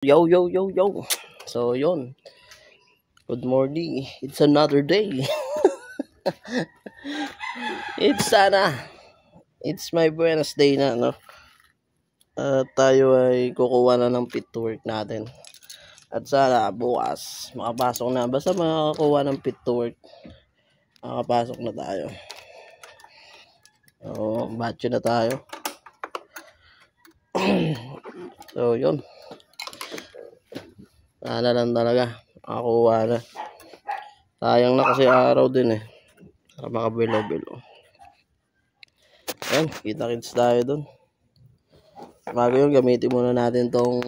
Yo, yo, yo, yo. So, yun. Good morning. It's another day. It's my Buenos Day na, no? At tayo ay kukuha na ng pit to work natin. At sana bukas makapasok na. Basta makakuha ng pit to work, makapasok na tayo. So, batch na tayo. So, yun. Sana lang talaga makakuha na. Sayang na kasi araw din eh. Para makabilo-bilo. Ayan, kita-kits tayo dun. Bago yun, gamitin muna natin tong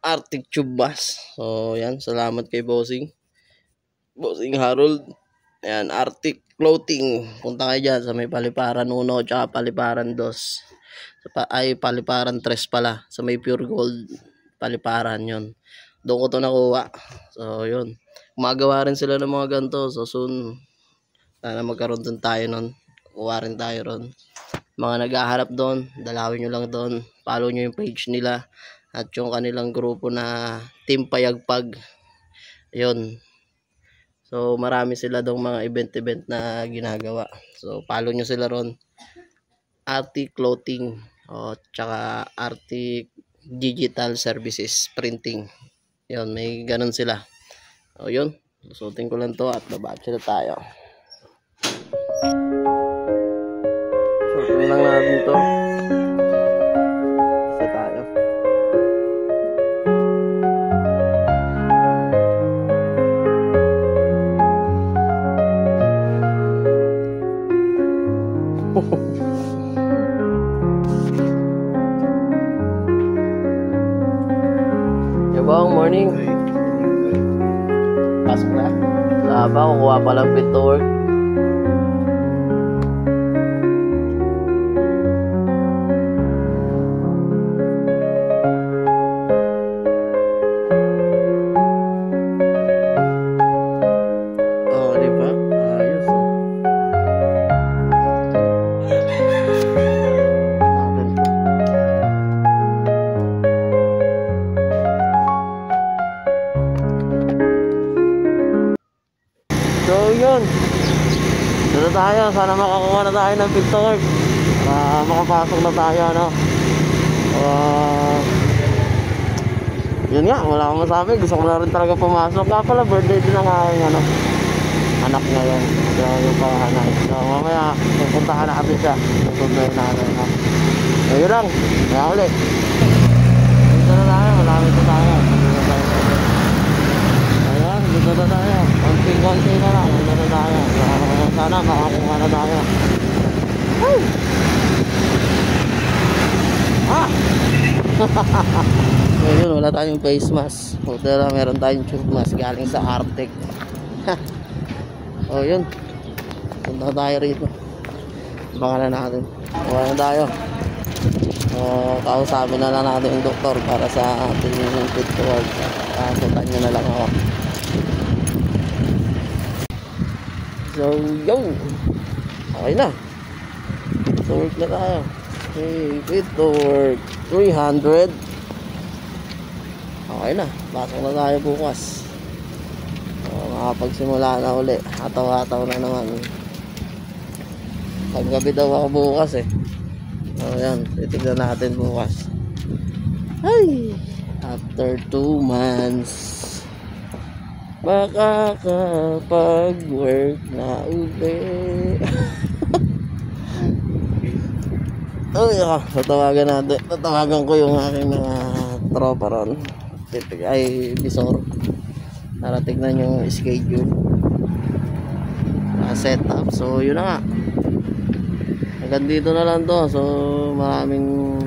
Arctic Tube Bus. So, yan. Salamat kay Bossing Harold. Ayan, Arctic Clothing. Punta kayo dyan sa may Paliparan 1 tsaka Paliparan 2. Paliparan 3 pala. Sa may Pure Gold Paliparan yun. Doon ko to nakuha. So, yun. Gumagawa rin sila ng mga ganito. So, soon, sana magkaroon din tayo nun. Kuha rin tayo ron. Mga naghahanap doon, dalawin nyo lang doon. Follow nyo yung page nila. At yung kanilang grupo na Team Payagpag. Yun. So, marami sila doong mga event na ginagawa. So, follow nyo sila ron. Arctic Clothing. O, tsaka Arctic Digital Services Printing. Yun, may ganun sila. O, yun. Susutin ko lang to at babatch na tayo. Susutin lang natin to. Isa tayo. Yabang, morning. Pasok na. Laba, kukuha pa lang pit to work. Oh, di ba? Ayos. So, yun. Dito tayo. Sana makakuha na tayo ng pit to work. Makapasok na tayo, no? Yun nga, wala akong masabi. Gusto ko na rin talaga pumasok. Kaya pala, birthday din ang aking anak ngayon. So, yung panganay. So, mamaya, pupuntahan natin siya. Pupuntahan natin, no? So, yun lang. Kaya ulit. Dito na tayo. Malapit na tayo. Ayan, dito na tayo. Konting-konti na lang. Dito na tayo. Sana makakuha na tayo. Ay! So, yun, wala tayong face mask. Pero meron tayong tube mask galing sa Arctic. O, yun. Punta tayo rito. Baka na natin. Kuha na tayo. Kausapin na lang natin yung doktor para sa ating pit to work. Kasuntan nyo na lang ako. So, yo! Okay na. Pit to work na tayo. Okay, pit to work 300. Okay na, pasok na tayo bukas. Makapagsimula na uli. Hataw-hataw na naman. Paggabi daw ako bukas eh. So yan, titignan natin bukas. Ay, after 2 months makakapag-work na uli. Ay, tatawagan ko yung aking mga tropa ron. Ay, bisor. Para tignan yung schedule. Setup. So, yun na nga. Hanggang dito na lang to. So, maraming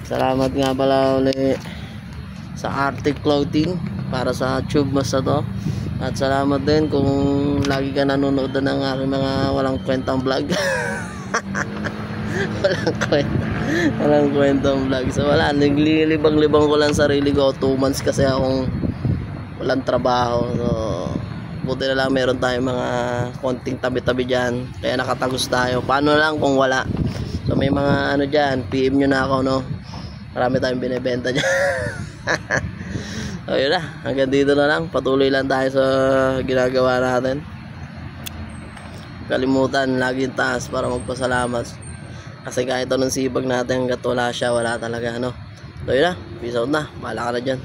salamat nga pala ulit sa Arctic Clothing para sa tube mask na to. At salamat din kung lagi ka nanonood ng aking mga walang kwentang vlog. walang kwentang vlog. So wala, naglilibang-libang ko lang sarili ko. 2 months kasi akong walang trabaho. So buti na lang meron tayong mga konting tabi-tabi dyan, kaya nakatagos tayo. Paano lang kung wala? So may mga ano dyan, PM nyo na ako, no? Marami tayong binibenta dyan. So yun na, hanggang dito na lang. Patuloy lang tayo sa ginagawa natin. Kalimutan, laging taas para magpasalamat. Kasi kahit anong sipag natin, hanggat wala siya, wala talaga, ano. So yun na, peace out na. Bahala ka na dyan.